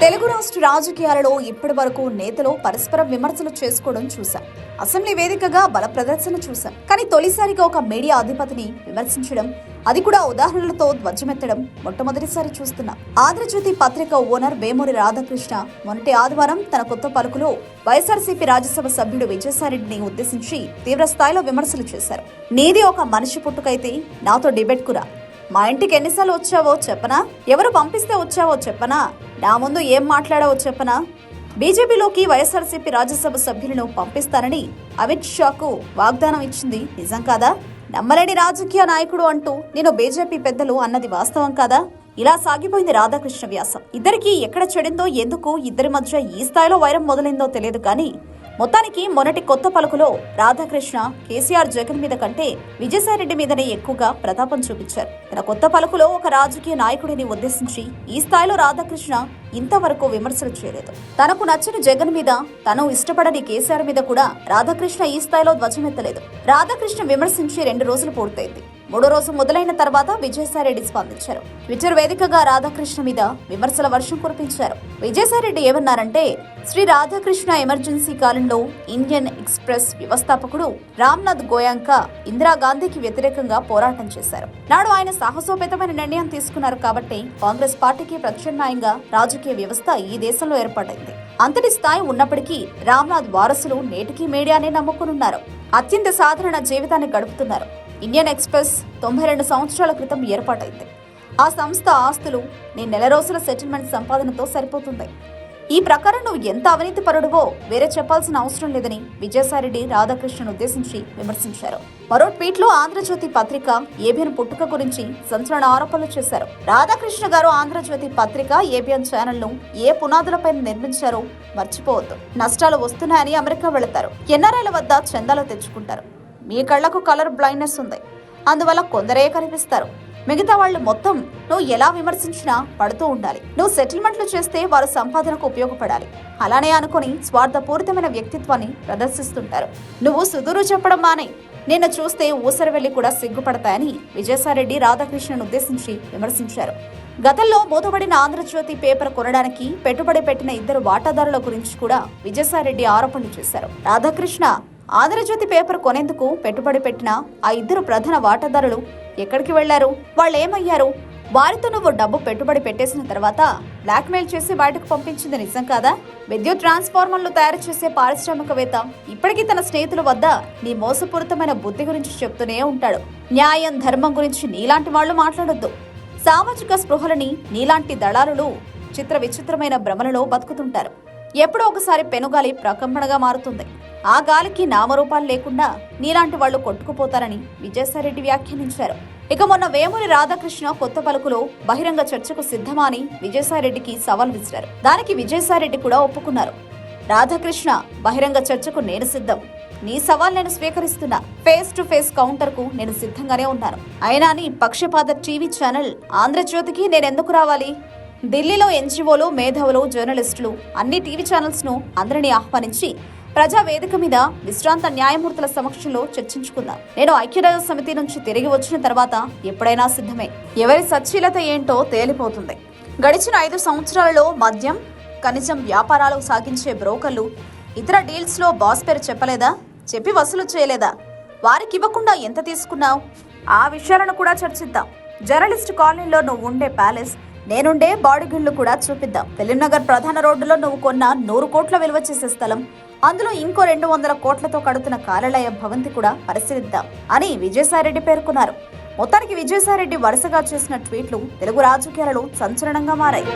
తెలుగు రాష్ట్ర రాజకీయాలలో ఇప్పటి వరకు నేతలు పరస్పరం విమర్శలు చేసుకోవడం చూశాం. అసెంబ్లీ వేదికగా బల ప్రదర్శన చూశాం. కానీ తొలిసారిగా ఒక మీడియా అధిపతిని విమర్శించడం, అది కూడా ఉదాహరణలతో ధ్వజమెత్తడం మొట్టమొదటిసారి చూస్తున్నాం. ఆంధ్రజ్యోతి పత్రిక ఓనర్ వేమూరి రాధాకృష్ణ మొన్నటి ఆదివారం తన కొత్త పలుకులో వైఎస్ఆర్సీపీ రాజ్యసభ సభ్యుడు విజయసాయిరెడ్డిని ఉద్దేశించి తీవ్ర స్థాయిలో విమర్శలు చేశారు. నీది ఒక మనిషి పుట్టుకైతే నాతో డిబేట్ కురా, మా ఇంటికి ఎన్నిసార్లు వచ్చావో చెప్పనా, ఎవరు పంపిస్తే వచ్చావో చెప్పనా, నా ముందు ఏం మాట్లాడావో చెప్పనా, బీజేపీలోకి వైఎస్ఆర్సీపీ రాజ్యసభ సభ్యులను పంపిస్తానని అమిత్ షాకు వాగ్దానం ఇచ్చింది నిజం కాదా? నమ్మలేని రాజకీయ నాయకుడు అంటూ నేను బీజేపీ పెద్దలు అన్నది వాస్తవం కాదా? ఇలా సాగిపోయింది రాధాకృష్ణ వ్యాసం. ఇద్దరికి ఎక్కడ చెడిందో, ఎందుకు ఇద్దరి మధ్య ఈ స్థాయిలో వైరం మొదలైందో తెలియదు. కానీ మొత్తానికి మొన్నటి కొత్త పలుకులో రాధాకృష్ణ కేసీఆర్ జగన్ మీద కంటే విజయసాయిరెడ్డి మీదనే ఎక్కువగా ప్రతాపం చూపించారు. తన కొత్త పలుకులో ఒక రాజకీయ నాయకుడిని ఉద్దేశించి ఈ స్థాయిలో రాధాకృష్ణ ఇంతవరకు విమర్శలు చేయలేదు. తనకు నచ్చిన జగన్ మీద, తను ఇష్టపడని కేసీఆర్ మీద కూడా రాధాకృష్ణ ఈ స్థాయిలో ధ్వజమెత్తలేదు. రాధాకృష్ణ విమర్శించి 2 రోజులు పూర్తయింది. 3వ రోజు మొదలైన తర్వాత విజయసాయిరెడ్డి స్పందించారు. ట్విట్టర్ వేదికగా రాధాకృష్ణ మీద విమర్శల వర్షం కురిపించారు. విజయసాయిరెడ్డి ఏమన్నారంటే, శ్రీ రాధాకృష్ణ ఎమర్జెన్సీ కాలంలో ఇండియన్ ఎక్స్ప్రెస్ వ్యవస్థాపకుడు రామ్నాథ్ గోయాంక ఇందిరాగాంధీకి వ్యతిరేకంగా పోరాటం చేశారు. నాడు ఆయన సాహసోపేతమైన నిర్ణయం తీసుకున్నారు కాబట్టి కాంగ్రెస్ పార్టీకి ప్రత్యామ్నాయంగా రాజకీయ వ్యవస్థ ఈ దేశంలో ఏర్పడింది. అంతటి స్థాయి ఉన్నప్పటికీ రామ్నాథ్ వారసులు నేటికీ మీడియానే నమ్ముకునున్నారు. అత్యంత సాధారణ జీవితాన్ని గడుపుతున్నారు. ఇండియన్ ఎక్స్ప్రెస్ 92 సంవత్సరాల క్రితం ఏర్పాటైంది. ఆ సంస్థ ఆస్తులు నేను నెల రోజుల సెటిల్మెంట్ సంపాదనతో సరిపోతుంది. ఈ ప్రకారం నువ్వు ఎంత అవినీతి పరుడువో వేరే చెప్పాల్సిన అవసరం లేదని విజయసాయిరెడ్డి రాధాకృష్ణను ఉద్దేశించి విమర్శించారు. మరో ట్వీట్లో ఆంధ్రజ్యోతి పత్రిక ఏబిఎన్ పుట్టుక గురించి సంచలన ఆరోపణలు చేశారు. రాధాకృష్ణ గారు ఆంధ్రజ్యోతి పత్రిక ఏబిఎన్ ఛానల్ను ఏ పునాదులపై నిర్మించారో మర్చిపోవద్దు. నష్టాలు వస్తున్నాయని అమెరికా వెళతారు, ఎన్ఆర్ఐల వద్ద చందాలు తెచ్చుకుంటారు. మీ కళ్లకు కలర్ బ్లైండ్నెస్ ఉంది, అందువల్ల కొందరే కనిపిస్తారు. మిగతా వాళ్ళు మొత్తం నువ్వు ఎలా విమర్శించినా పడుతూ ఉండాలి. నువ్వు సెటిల్మెంట్లు చేస్తే వారు సంపాదనకు ఉపయోగపడాలి. అలానే అనుకుని స్వార్థపూరితమైన వ్యక్తిత్వాన్ని ప్రదర్శిస్తుంటారు. నువ్వు సుదూరు చెప్పడం మానే, నిన్ను చూస్తే ఊసరి వెళ్లి కూడా సిగ్గుపడతాయని విజయసాయిరెడ్డి రాధాకృష్ణను ఉద్దేశించి విమర్శించారు. గతంలో మూతబడిన ఆంధ్రజ్యోతి పేపర్ కొనడానికి పెట్టుబడి పెట్టిన 2 వాటాదారుల గురించి కూడా విజయసాయిరెడ్డి ఆరోపణలు చేశారు. రాధాకృష్ణ ఆంధ్రజ్యోతి పేపర్ కొనేందుకు పెట్టుబడి పెట్టిన ఆ 2 ప్రధాన వాటాదారులు ఎక్కడికి వెళ్లారు, వాళ్ళేమయ్యారు, వారితో నువ్వు డబ్బు పెట్టుబడి పెట్టేసిన తర్వాత బ్లాక్మెయిల్ చేసి బయటకు పంపించింది నిజం కాదా? విద్యుత్ ట్రాన్స్ఫార్మర్లు తయారు చేసే పారిశ్రామికవేత్త ఇప్పటికీ తన స్నేహితుల వద్ద నీ మోసపూరితమైన బుద్ధి గురించి చెప్తూనే ఉంటాడు. న్యాయం, ధర్మం గురించి నీలాంటి వాళ్లు మాట్లాడొద్దు. సామాజిక స్పృహలని నీలాంటి దళారులు చిత్ర విచిత్రమైన భ్రమలలో బతుకుతుంటారు. ఎప్పుడో ఒకసారి పెనుగాలి ప్రకంపనగా మారుతుంది. ఆ గాలికి నామరూపాలు లేకుండా నీలాంటి వాళ్లు కొట్టుకుపోతారని విజయసాయిరెడ్డి వ్యాఖ్యానించారు. ఇక మొన్న వేమూరి రాధాకృష్ణ కొత్త పలుకులో బహిరంగ చర్చకు సిద్ధమా అని విజయసాయిరెడ్డికి సవాల్ విసిరారు. దానికి విజయసాయిరెడ్డి కూడా ఒప్పుకున్నారు. రాధాకృష్ణ, బహిరంగ చర్చకు నేను సిద్ధం, నీ సవాల్ నేను స్వీకరిస్తున్నా, ఫేస్ టు ఫేస్ కౌంటర్ కు నేను సిద్ధంగానే ఉన్నాను. అయినా నీ పక్షపాత టీవీ ఛానల్ ఆంధ్రజ్యోతికి నేనెందుకు రావాలి? ఢిల్లీలో ఎన్జీఓలు, మేధావులు, జర్నలిస్టులు, అన్ని టీవీ ఛానల్స్ ను అందరినీ ఆహ్వానించి ప్రజా వేదిక మీద విశ్రాంత న్యాయమూర్తుల సమక్షంలో చర్చించుకుందాం. నేను ఐక్యరాజ్య సమితి నుంచి తిరిగి వచ్చిన తర్వాత ఎప్పుడైనా సిద్ధమే. ఎవరి సచ్చీలత ఏంటో తేలిపోతుంది. గడిచిన 5 సంవత్సరాలలో మద్యం, ఖనిజం వ్యాపారాలు సాగించే బ్రోకర్లు ఇతర డీల్స్ లో బాస్ పేరు చెప్పలేదా? చెప్పి వసూలు చేయలేదా? వారికి ఇవ్వకుండా ఎంత తీసుకున్నావు? ఆ విషయాలను కూడా చర్చిద్దాం. జర్నలిస్ట్ కాలనీలో నువ్వు ఉండే ప్యాలెస్, నేనుండే బాడీగిళ్లు కూడా చూపిద్దాం. ఫిలింనగర్ ప్రధాన రోడ్డులో నువ్వు కొన్న 100 కోట్ల విలువ చేసే స్థలం, అందులో ఇంకో 200 కోట్లతో కడుతున్న కార్యాలయ భవంతి కూడా పరిశీలిద్దాం అని విజయసాయిరెడ్డి పేర్కొన్నారు. మొత్తానికి విజయసాయిరెడ్డి వరుసగా చేసిన ట్వీట్లు తెలుగు రాజకీయాలలో సంచలనంగా మారాయి.